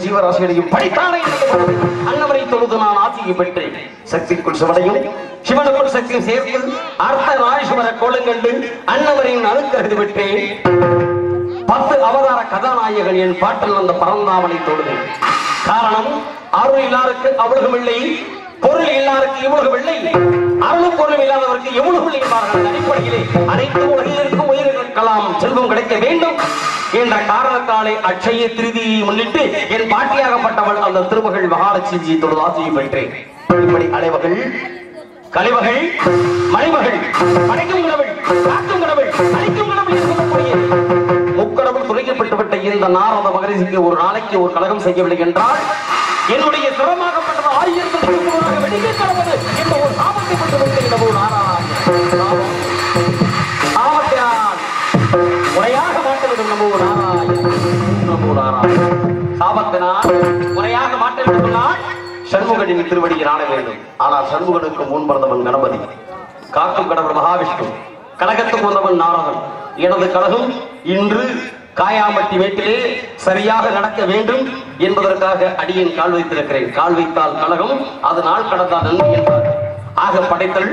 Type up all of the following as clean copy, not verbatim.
ஜீவராசிகளையும் படித்தானே அன்னவரை தொழுது நான் ஆட்சியை பெற்றேன். சக்திக்குள் சிவனையும் சிவனுக்குள் சக்தியும் சேர்த்து அர்த்த நாரீஸ்வர கோலங்கண்டு அன்னவரையும் அணுக்கருது பெற்றேன். 10 அவதார கதாநாயகன் என் பாட்டில் வந்த பரந்தாமனை தொழுது. காரணம், அருள் இல்லாருக்கு அவ்வளவும் இல்லை, பொருள் இல்லாருக்கு இவ்வளவு இல்லை. அருளும் பொருளும் இல்லாதவருக்கு எவ்வளவு என்பார்கள். அடிப்படையிலே அனைத்து உலகில் இருக்கும் உயிர்களுக்கெல்லாம் செல்வம் கிடைக்க வேண்டும் என்ற காரணத்தாலே அட்சய திருதியை முன்னிட்டு என் பாட்டியாகப்பட்டவள் அந்த திருமகள் மகாலட்சுமி தொழுதாசியை பெற்றேன். இப்படி அலைவகள் கலைவகள் மலைமகள் படைக்கும் கடவுள் காக்கும் கடவுள் அழிக்கும் கடவுள் இருக்கக்கூடிய முக்கடவுள் துணைக்கப்பட்டுவிட்ட இந்த நாரத மகரிஷிக்கு ஒரு நாளைக்கு ஒரு கழகம் செய்யவில்லை என்றால் என்னுடைய சிரமமாகப்பட்டது 1000 வெளியே கடவுள் என்ற ஒரு சாபத்தை கொண்டு சாபத்தினால் முறையாக மாற்றவிடும் நம்ம நாராயணன் சாபத்தினால் முறையாக மாற்றவிடும் சொன்னால் சண்முகனின் திருவடியை நாட வேண்டும். ஆனால் சண்முகனுக்கு முன் பிறந்தவன் கணபதி, காக்கும் கடவுள் மகாவிஷ்ணு, கழகத்துக்கு வந்தவன் நாரதன். எனது கழகம் இன்று காயாமட்டி மேட்டிலே சரியாக நடக்க வேண்டும் என்பதற்காக அடியேன் கால் வைத்திருக்கிறேன். கால் வைத்தால் கழகம், அது நாள் கடந்தால் நன்மை என்பார். ஆக படைத்தல்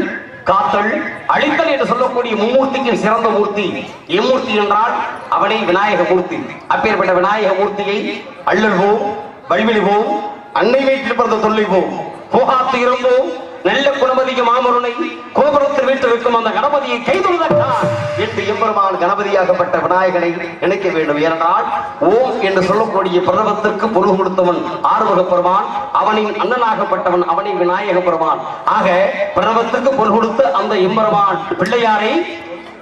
காத்தல் அழித்தல் என்று சொல்லக்கூடிய மும்மூர்த்திக்கு சிறந்த மூர்த்தி எம்மூர்த்தி என்றால் அவனை விநாயக மூர்த்தி. அப்பேற்பட்ட விநாயக மூர்த்தியை அள்ளல்வோம், வழிவிடுவோம், அன்னை வீட்டில் பிறந்த தொல்லைவோம், போகாத்து இருப்போம், நல்ல குணபதிக்கு மாமருனை கோபுரத்தில் வீட்டிற்கும் அந்த கணபதியை கைதொழுதற்கான் என்று எம்பெருமான் கணபதியாகப்பட்ட விநாயகனை நினைக்க வேண்டும். ஏனென்றால் ஓம் என்று சொல்லக்கூடிய பிரதமத்திற்கு பொருள் கொடுத்தவன் ஆறுமுக பெருமான், அவனின் அண்ணனாகப்பட்டவன் அவனை விநாயக பெருமான். ஆக பிரதமத்துக்கு பொருள் கொடுத்த அந்த எம்பெருமான் பிள்ளையாரை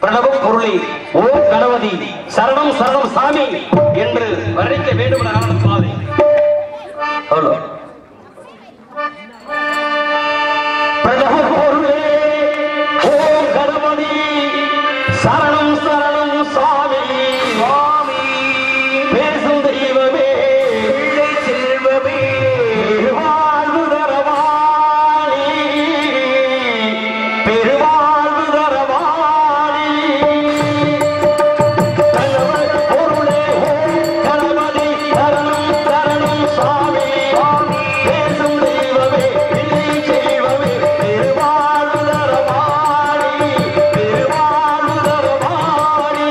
பிரணவ பொருளை ஓம் கணபதி சரணம் சரணம் சாமி என்று வர்ணிக்க வேண்டும் என காரணத்தினாலே பிரணவ பொருளே ஓம் கணபதி சரணம் சரணம் சாமி சுவாமி பேசும் தெய்வமே பிள்ளை செல்வமே பெருவாழ்வு தரவாணி பெருவாழ்வு தரவாணி பிரணவ பொருளே ஓம் கணபதி சரணம் சரணம் சாமி பேசும் தெய்வமே பிள்ளை செல்வமே பெருவாழ்வு தரவாணி பெருவாழ்வு தரவாணி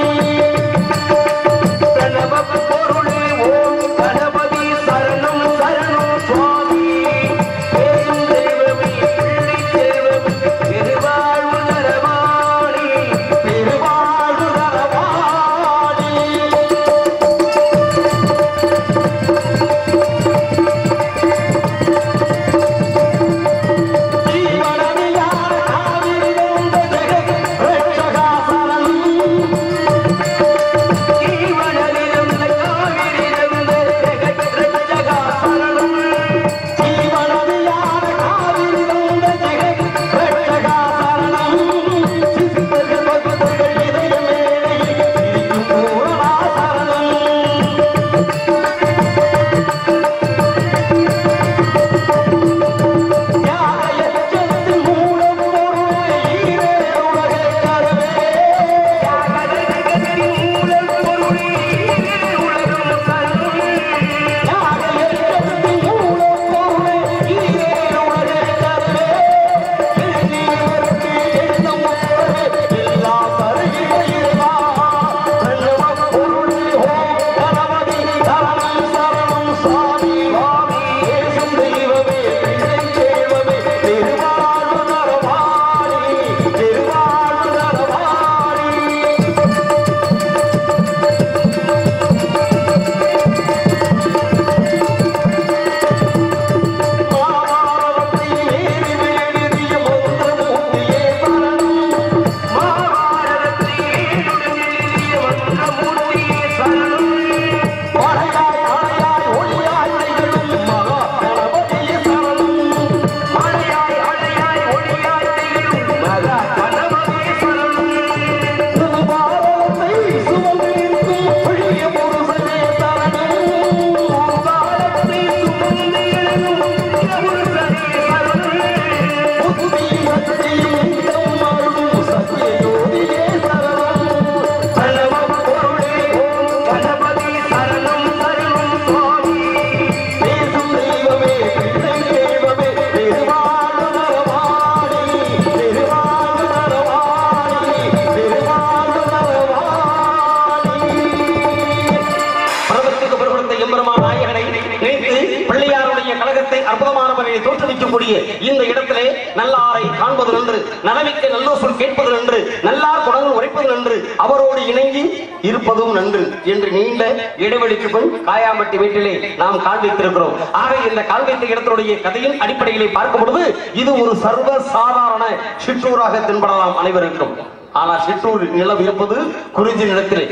வீற்றிருக்கக்கூடிய இந்த இடத்திலே நல்லாரை காண்பது நன்று, நலமிக்க நல்ல சொல் கேட்பது நன்று, நல்லார் குணங்கள் உரைப்பது நன்று, அவரோடு இணங்கி இருப்பதும் நன்று என்று நீண்ட இடைவெளிக்கு பின் காயாம்பட்டி வீட்டிலே நாம் காண்பித்திருக்கிறோம். ஆக இந்த காண்பித்த இடத்தினுடைய கதையின் அடிப்படையிலே பார்க்கும் பொழுது இது ஒரு சர்வ சாதாரண சிற்றூராக தென்படலாம் அனைவருக்கும். ஆனால் சிற்றூர் நிலம் இருப்பது குறிஞ்சி நிலத்திலே,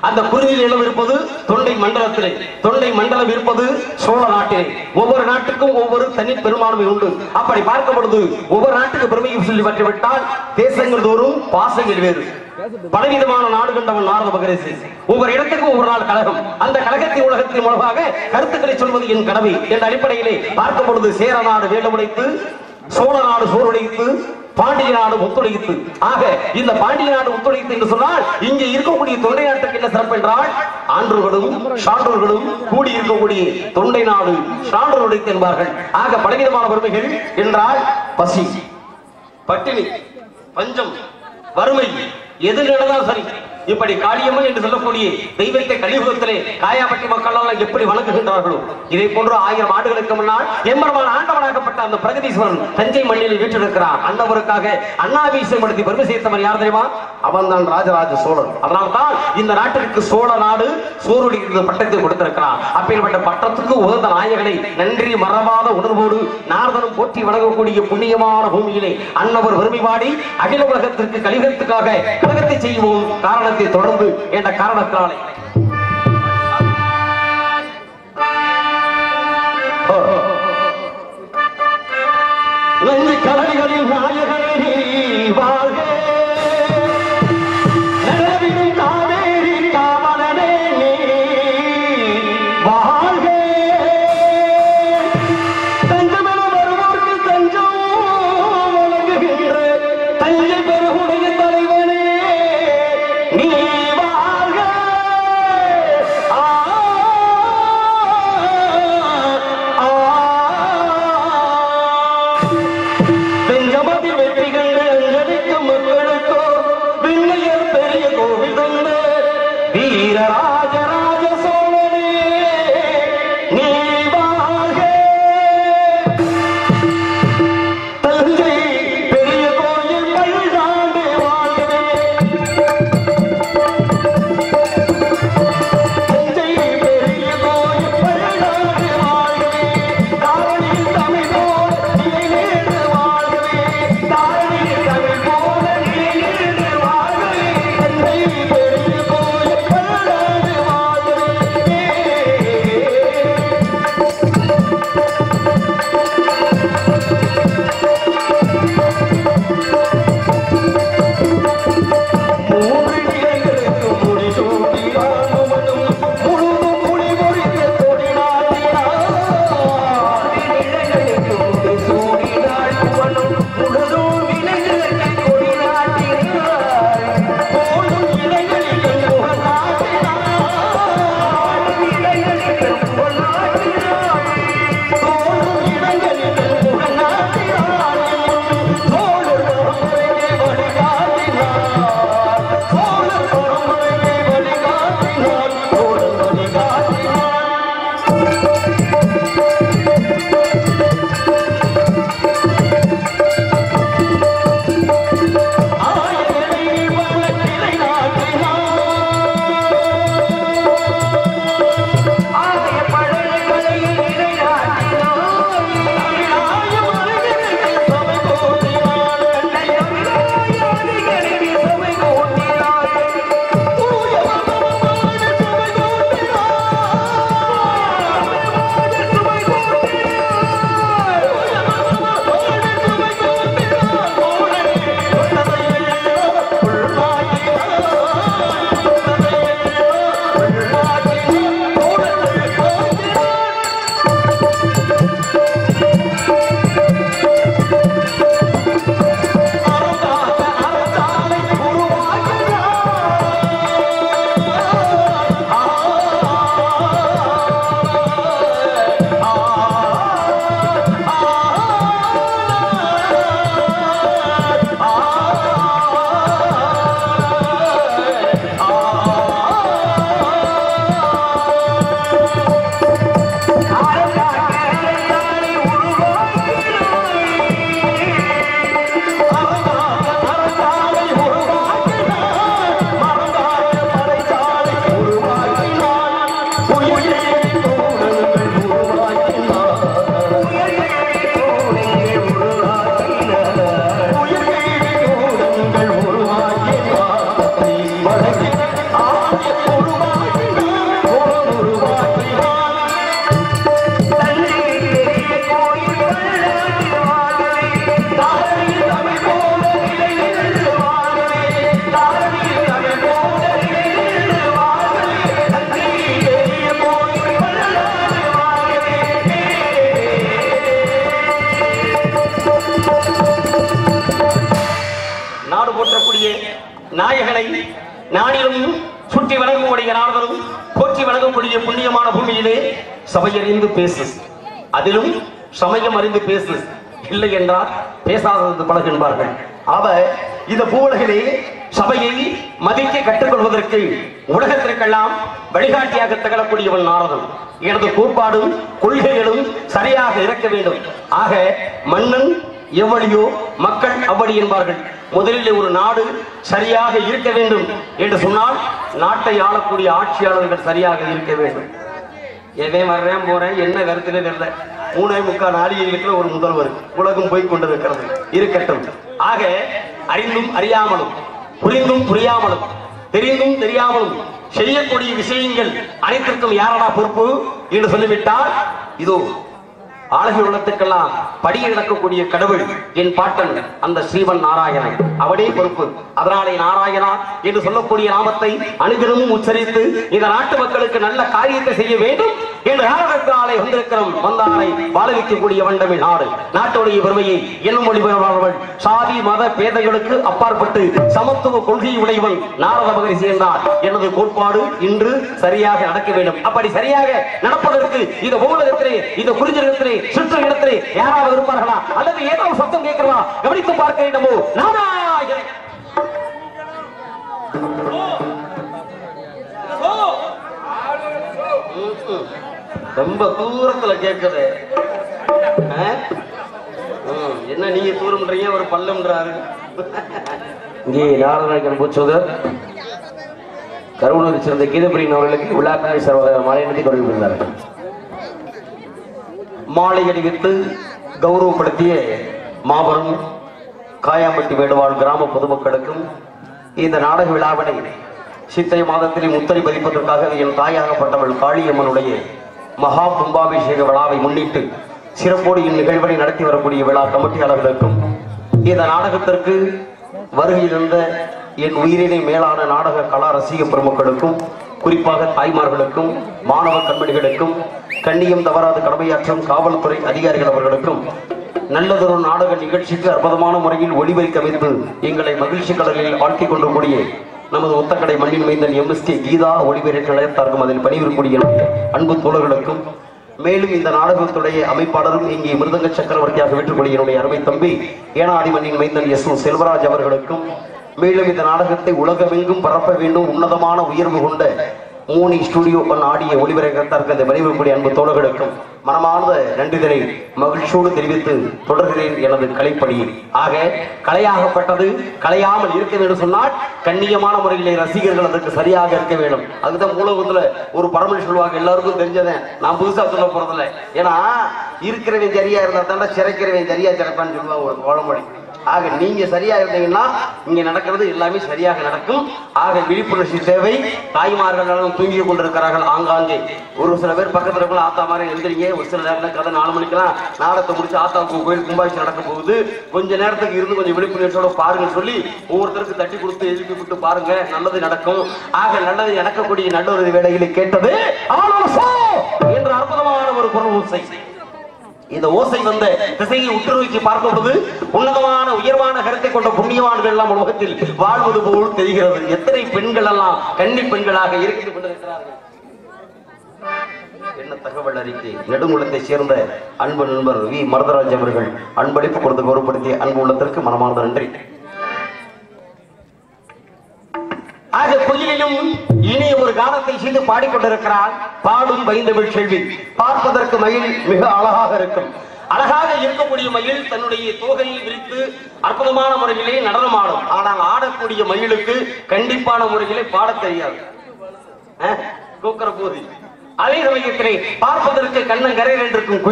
அந்த குறிஞ்சி நிலம் இருப்பது தொண்டை மண்டலத்திலே, தொண்டை மண்டலம் இருப்பது சோழ நாட்டிலே. ஒவ்வொரு நாட்டுக்கும் ஒவ்வொரு தனி பெரும்பான்மை உண்டு. அப்படி பார்க்கும் பொழுது ஒவ்வொரு நாட்டுக்கு பெருமையை சொல்லி பற்றிவிட்டால் தேசங்கள் தோறும் பாசங்கள் வேறு. பலவிதமான நாடு கண்டவன் நாரத மகரிஷி. ஒவ்வொரு இடத்துக்கும் ஒவ்வொரு நாள் கழகம். அந்த கழகத்தின் உலகத்தின் மூலமாக கருத்துக்களை சொல்வது என் கடமை என்ற அடிப்படையிலே பார்க்கும் பொழுது சேர நாடு வேண்டுமுடைத்து, சோழ நாடு சோறுடைத்து, பாண்டிய நாடு ஒத்துழைத்து. ஆக இந்த பாண்டிய நாடு ஒத்துழைத்து என்று சொன்னால் இங்கே இருக்கக்கூடிய தொண்டை நாட்டுக்கு என்ன சிறப்பு என்றால் ஆண்டர்களும் சான்றோர்களும் கூடி இருக்கக்கூடிய தொண்டை நாடு சான்றோர் உடைத்து என்பார்கள். ஆக பலவிதமான பெருமைகள் என்றால் பசி, பட்டினி, பஞ்சம், வறுமை எது நடந்தாலும் சரி, இப்படி காளியம்மன் என்று சொல்லக்கூடிய தெய்வத்தை கலியுகத்திலே காயாபட்டி மக்கள் எல்லாம் எப்படி வணங்குகின்றார்களோ இதை போன்று 1000 ஆண்டுகளுக்கு முன்னால் எம்பெருமான் ஆண்டவனாகப்பட்ட அந்த பிரகதீஸ்வரன் தஞ்சை மண்ணில் வீற்றிருக்கிறார். அன்னவருக்காக அண்ணாபிஷேகப்படுத்தி பெருமை சேர்த்தவன் யார் தெரியுமா? அவன் தான் ராஜராஜ சோழன். அதனால்தான் இந்த நாட்டிற்கு சோழ நாடு சோறுடைய பட்டத்தை கொடுத்திருக்கிறார். அப்பேற்பட்ட பட்டத்துக்கு உகந்த நாயகனை நன்றி மறவாத உணர்வோடு நாரதனும் போற்றி வணங்கக்கூடிய புண்ணியமான பூமியிலே அன்னவர் பெருமை பாடி அகில உலகத்திற்கு கலியுகத்துக்காக கழகத்தை செய்வோம் காரணத்தை தொடர்ந்து என்ற காரணத்தினாலே நன்றி கடல்களில் நாயகனே வாழ்க, நிலவிலும் காவேரி காவலனே வாழ்க, தஞ்சமென வருவோர்க்கு தஞ்சம் வழங்குகின்ற தஞ்சை பெருகுடைய தலைவனே நீ வாழ்க. பெஞ்சம நாயகனை நாடிலும் சுற்றி வணங்கக்கூடிய நாரதரும் போற்றி வணங்கக்கூடிய புண்ணியமான பூமியிலே சபையறிந்து பேசு, அதிலும் சமயம் அறிந்து பேசு, இல்லை என்றால் பேசாதது பழகு என்பார்கள். அவர் இந்த பூவுலகிலே சபையை மதிக்க கற்றுக்கொள்வதற்கு உலகத்திற்கெல்லாம் வழிகாட்டியாக திகழக்கூடியவன் நாரதன். எனது கோட்பாடும் கொள்கைகளும் சரியாக இருக்க வேண்டும். ஆக மன்னன் எவ்வளியோ மக்கள் அவ்வளி என்பார்கள். முதலில் ஒரு நாடு சரியாக இருக்க வேண்டும் என்று சொன்னால் நாட்டை ஆளக்கூடிய ஆட்சியாளர்கள் சரியாக இருக்க வேண்டும். எவன் வர்றேன் போறேன் என்ன கருத்திலே தெரியல, 3.25 நாளிகைகளுக்கு ஒரு முதல்வர் உலகம் போய் கொண்டிருக்கிறது, இருக்கட்டும். ஆக அறிந்தும் அறியாமலும் புரிந்தும் புரியாமலும் தெரிந்தும் தெரியாமலும் செய்யக்கூடிய விஷயங்கள் அனைத்திற்கும் யாரடா பொறுப்பு என்று சொல்லிவிட்டால் இதோ ஆலகி உள்ளத்துக்கெல்லாம் படிய நடக்கக்கூடிய கடவுள் என் பாட்டன் அந்த ஸ்ரீவன் நாராயணன், அவனே பொறுப்பு. அதனாலே நாராயணா என்று சொல்லக்கூடிய நாமத்தை அனுதினமும் உச்சரித்து இந்த நாட்டு மக்களுக்கு நல்ல காரியத்தை செய்ய வேண்டும் என்று காரணத்தினாலே வந்திருக்கிறோம். வந்தாரை வாழ வைக்கக்கூடிய வண்டமிழ் நாடு, நாட்டுடைய பெருமையை என்னும் மொழிபெயர்வாளர்கள் சாதி மத பேதங்களுக்கு அப்பாற்பட்டு சமத்துவ கொள்கை உடையவன் நாரத மகரிஷி என்றார். எனது கோட்பாடு இன்று சரியாக நடக்க வேண்டும். அப்படி சரியாக நடப்பதற்கு இந்த உலகத்திலே இந்த குறிஞ்சிடத்திலே சுற்று இடத்திலே யாராவது இருப்பார்களா அல்லது ஏதாவது சத்தம் கேட்கிறதா கவனித்து பார்க்க வேண்டுமோ? நாராயணன் ரொம்ப தூரத்துல கேட்குது. என்ன நீங்க தூரம்ன்றீங்க, ஒரு பல்லம்ன்றாரு. இங்கே நாராயணன் பூச்சோதர் கருவூரில் சேர்ந்த கீதப்பிரியின் அவர்களுக்கு விழாக்காரி சர்வதேச மாலை நடத்தி கொண்டிருக்கிறார்கள். மாலை அணிவித்து கௌரவப்படுத்திய மாபெரும் காயாம்பட்டி வேடுவாழ் கிராம பொதுமக்களுக்கும் இந்த நாடக விழாவினை சித்திரை மாதத்திலே முத்தரி பதிப்பதற்காக என் தாயாகப்பட்டவள் காளியம்மனுடைய மகா கும்பாபிஷேக விழாவை முன்னிட்டு சிறப்போடு இந்நிகழ்வினை நடத்தி வரக்கூடிய விழா கமிட்டியாளர்களுக்கும் இந்த நாடகத்திற்கு வருகையிருந்த என் உயிரினை மேலான நாடக கலா ரசிக பெருமக்களுக்கும் குறிப்பாக தாய்மார்களுக்கும் மாணவ கண்மணிகளுக்கும் கண்ணியம் தவறாத கடமையாற்றும் காவல்துறை அதிகாரிகள் அவர்களுக்கும் நல்லதொரு நாடக நிகழ்ச்சிக்கு அற்புதமான முறையில் ஒளிபரிக்க அமைத்து எங்களை மகிழ்ச்சி கடலில் ஆழ்த்திக் கொண்டிருக்கூடிய நமது ஒத்தக்கடை மண்ணின் மைந்தன் எம்எஸ்கே கீதா ஒளிபெருக்க நிலையத்தார்க்கும் அதில் பணிபுரியக்கூடிய அன்பு தோழர்களுக்கும் மேலும் இந்த நாடகத்துடைய அமைப்பாளரும் இங்கே மிருதங்க சக்கரவர்த்தியாக வெற்றுக்கூடிய என்னுடைய அருமை தம்பி ஏனாடி மண்ணின் மைந்தன் எஸ் செல்வராஜ் அவர்களுக்கும் மேலும் இந்த நாடகத்தை உலகமெங்கும் பரப்ப வேண்டும் உன்னதமான உயர்வு கொண்ட மூனி ஸ்டுடியோ ஆடிய ஒளிபரப்பிற்கு அந்த வலிமைக்கூடிய அன்பு தோழர்களுக்கும் மனமார்ந்த நன்றிதனை மகிழ்ச்சியோடு தெரிவித்து தொடர்கிறேன் எனது கலைப்பணியை. ஆக கலையாகப்பட்டது கலையாமல் இருக்க வேண்டும் சொன்னால் கண்ணியமான முறையிலே ரசிகர்கள் அதற்கு சரியாக இருக்க வேண்டும். அதுதான் மூலகத்துல ஒரு பரமொழி சொல்லுவாங்க, எல்லாருக்கும் தெரிஞ்சதேன், நான் புதுசா சொல்ல போறதில்லை. ஏன்னா இருக்கிறவன் சரியா இருந்தா தாண்டா சிறைக்கிறவன் சரியா சிறப்பான்னு சொல்லுவாங்க ஒரு பழமொழி. ஆக நீங்க சரியா இருந்தீங்கன்னா இங்க நடக்கிறது எல்லாமே சரியாக நடக்கும். ஆக விழிப்புணர்ச்சி தேவை. தாய்மார்கள் தூங்கி கொண்டிருக்கிறார்கள் ஆங்காங்கே. ஒரு சில பேர் பக்கத்துல இருக்க ஆத்தா மாதிரி எழுதுறீங்க. ஒரு சில நேரத்தில் கதை 4 மணிக்கெல்லாம் நாடகத்தை முடிச்சு ஆத்தாவுக்கு கோயில் கும்பாபிஷேகம் நடக்க போகுது, கொஞ்ச நேரத்துக்கு இருந்து கொஞ்சம் விழிப்புணர்ச்சியோட பாருங்க சொல்லி ஒவ்வொருத்தருக்கு தட்டி கொடுத்து எழுப்பி விட்டு பாருங்க, நல்லது நடக்கும். ஆக நல்லது நடக்கக்கூடிய நல்லொரு வேலைகளை கேட்டது என்ற அற்புதமான ஒரு பொருள் ஓசை. இந்த ஓசை வந்த திசையை உற்று நோக்கி பார்க்கும்போது உன்னதமான உயர்வான கருத்தை கொண்ட புண்ணியவான்கள் எல்லாம் உலகத்தில் வாழ்வது போல் தெரிகிறது. எத்தனை பெண்கள் எல்லாம் கன்னி பெண்களாக இருந்து கொண்டிருக்கிறார்கள். என்ன தகவல் அறிக்கை. நெடுங்குளத்தை சேர்ந்த அன்பு நண்பர் வி மருதராஜ் அவர்கள் அன்பளிப்பு கொடுத்து கௌரவப்படுத்திய அன்பு உள்ளத்திற்கு மனமார்ந்த நன்றி. ஆக கோயிலிலும் இனிய ஒரு கானத்தை செய்து பாடிக்கொண்டிருக்கிறார் பாடும் வைந்தமிழ் செல்வி. பார்ப்பதற்கு மயில் மிக அழகாக இருக்கும். அழகாக இருக்கக்கூடிய மயில் தன்னுடைய தோகையை விரித்து அற்புதமான முறையிலே நடனமாடும். ஆனால் ஆடக்கூடிய மயிலுக்கு கண்டிப்பான முறையிலே பாட தெரியாது. போது அதே சமயத்திலே பார்ப்பதற்கு கண்ணங்கரையில் இருக்கும்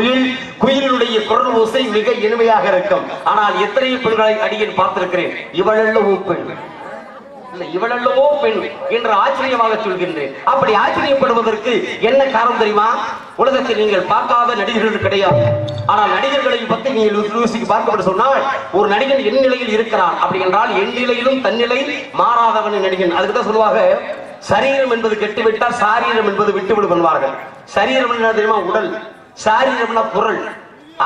குயிலுடைய குரல் ஓசை மிக இனிமையாக இருக்கும். ஆனால் எத்தனை பெண்களை அடியேன் பார்த்திருக்கிறேன். இவளெல்லாம் பெண் இல்ல இவளல்லவோ பெண் என்று ஆச்சரியமாக சொல்கின்றேன். அப்படி ஆச்சரியப்படுவதற்கு என்ன காரணம் தெரியுமா? உலகத்தில் நீங்கள் பார்க்காத நடிகர்கள் கிடையாது. ஆனால் நடிகர்களை பற்றி நீங்கள் பார்க்கப்பட்டு சொன்னால் ஒரு நடிகன் என் நிலையில் இருக்கிறான் அப்படி என்றால் என் நிலையிலும் தன்னிலை மாறாதவன் நடிகன். அதுக்கு தான் சொல்லுவாங்க, சரீரம் என்பது கெட்டுவிட்டால் சாரீரம் என்பது விட்டுவிடும் என்பார்கள். சரீரம் என்ன தெரியுமா? உடல். சாரீரம்னா பொருள்.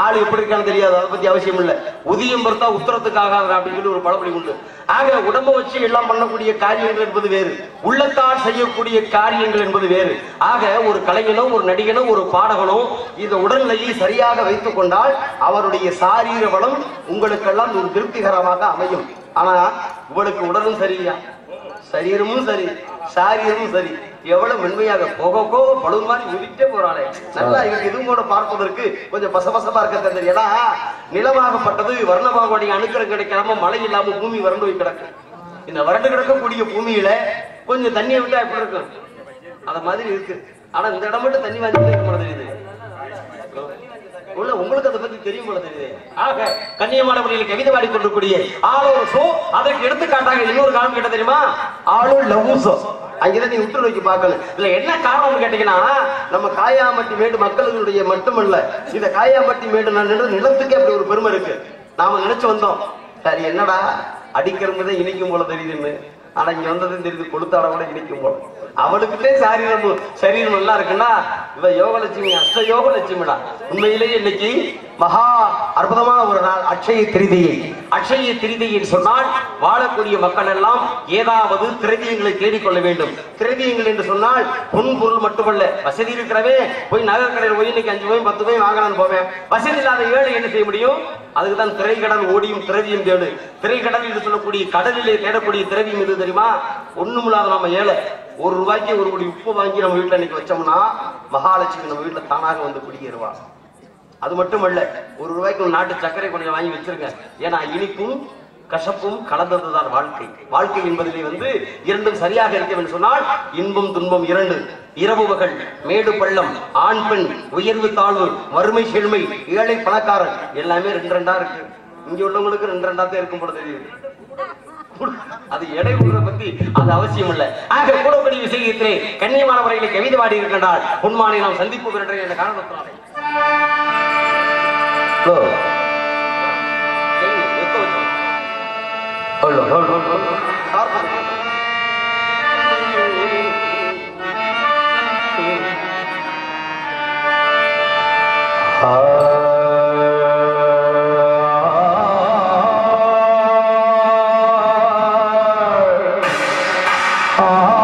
ஆள் எப்படி இருக்கான்னு தெரியாது, அதை பத்தி அவசியம் இல்லை. உதியம் பார்த்தா உத்தரத்துக்காக அப்படின்னு சொல்லி ஒரு பழமொழி உண்டு. ஆக உடம்ப வச்சு எல்லாம் பண்ணக்கூடிய காரியங்கள் என்பது வேறு, உள்ளத்தால் செய்யக்கூடிய காரியங்கள் என்பது வேறு. ஆக ஒரு கலைஞனோ ஒரு நடிகனோ ஒரு பாடகனோ இந்த உடல்நிலையை சரியாக வைத்துக் கொண்டால் அவருடைய சாரீர வளம் உங்களுக்கெல்லாம் ஒரு திருப்திகரமாக அமையும். ஆனா உங்களுக்கு உடலும் சரியா, சரீரமும் சரி, சாரீரமும் சரி, எவ்வளவு மென்மையாக போக போக பழுது மாதிரி உதிட்டே போறாளே. நல்லா இவங்க இதுவும் கூட பார்ப்பதற்கு கொஞ்சம் பசபசமா இருக்க தெரியும். ஏன்னா நிலமாகப்பட்டது வர்ணபாகுடைய அணுக்கரம் கிடைக்காம மழை இல்லாம பூமி வறண்டு போய் கிடக்கு. இந்த வறண்டு கிடக்கக்கூடிய பூமியில கொஞ்சம் தண்ணியை விட்டா எப்படி இருக்கும்? அத மாதிரி இருக்கு. ஆனா இந்த இடம் மட்டும் தண்ணி வாங்கி தெரியுது. உங்களுக்கு அதை பத்தி தெரியும் போல தெரியுது. ஆக கண்ணியமான முறையில் கவிதை பாடிக்கொண்டிருக்கூடிய ஆளோர் சோ அதற்கு எடுத்துக்காட்டாக இன்னொரு காரணம் கேட்ட தெரியுமா? ஆளோர் லவ்சோ. அங்கதான் நீ உற்று நோக்கி பார்க்கணும். இல்ல என்ன காரணம் கேட்டீங்கன்னா, நம்ம காயாம்பட்டி மேடு மக்களுடைய மட்டுமல்ல, இந்த காயாம்பட்டி மேடு நிலத்துக்கே அப்படி ஒரு பெருமை இருக்கு. நாம நினைச்சு வந்தோம், சரி என்னடா அடிக்கிறதுதான் இனிக்கும் போல தெரியுதுன்னு. ஆனா இங்க வந்ததும் தெரியுது, கொளுத்தாட கூட இனிக்கும் போல. அவளுக்குள்ளே சரீரம் நல்லா இருக்குன்னா இவ யோகலட்சுமி, அஷ்ட யோகலட்சுமிடா. உண்மையிலேயே இன்னைக்கு மகா அற்புதமான ஒரு நாள் அட்சய திருதியை. அட்சய திருதியை சொன்னால் வாழக்கூடிய மக்கள் எல்லாம் ஏதாவது திரவியங்களை தேடிக்கொள்ள வேண்டும். திரவியங்கள் என்று சொன்னால் பொன் பொருள் மட்டுமல்ல. வசதி இருக்கிறவே போய் நகர்கடையில் போய் இன்னைக்கு 5 போய் 10 போய் வாங்கலான்னு போவேன். வசதி இல்லாத ஏழை என்ன செய்ய முடியும்? அதுக்குதான் திரைக்கடல் ஓடியும் திரவியம் தேடு. திரைக்கடல் என்று சொல்லக்கூடிய கடலிலே தேடக்கூடிய திரவியம் எது தெரியுமா? ஒண்ணுமில்லாத நம்ம ஏழை. 1 ரூபாய்க்கு 1 கோடி உப்பு வாங்கி நம்ம வீட்டுல இன்னைக்கு வச்சோம்னா மகாலட்சுமி நம்ம வீட்டுல தானாக வந்து குடியேறுவா. அது மட்டுமல்ல, 1 ரூபாய்க்கு ஒரு நாட்டு சர்க்கரை கொஞ்சம் வாங்கி வச்சிருங்க. ஏன்னா இனிப்பும் கசப்பும் கலந்ததுதான் வாழ்க்கை. வாழ்க்கை என்பதிலே இரண்டும் சரியாக இருக்க வேண்டும் சொன்னால் இன்பம் துன்பம் 2, இரவு பகல், மேடு பள்ளம், ஆண் பெண், உயர்வு தாழ்வு, வறுமை செழுமை, ஏழை பணக்காரன் எல்லாமே 2 இருக்கு. இங்க உள்ளவங்களுக்கு 2 தான் இருக்கும் போல தெரியுது. அது எடை பத்தி அது அவசியம் இல்லை. ஆக கூடக்கூடிய விஷயத்திலே கண்ணியமான முறையிலே கவிதை பாடி இருக்கின்றால் உண்மானை நாம் சந்திப்பு என்ற காரணத்தினாலே Ah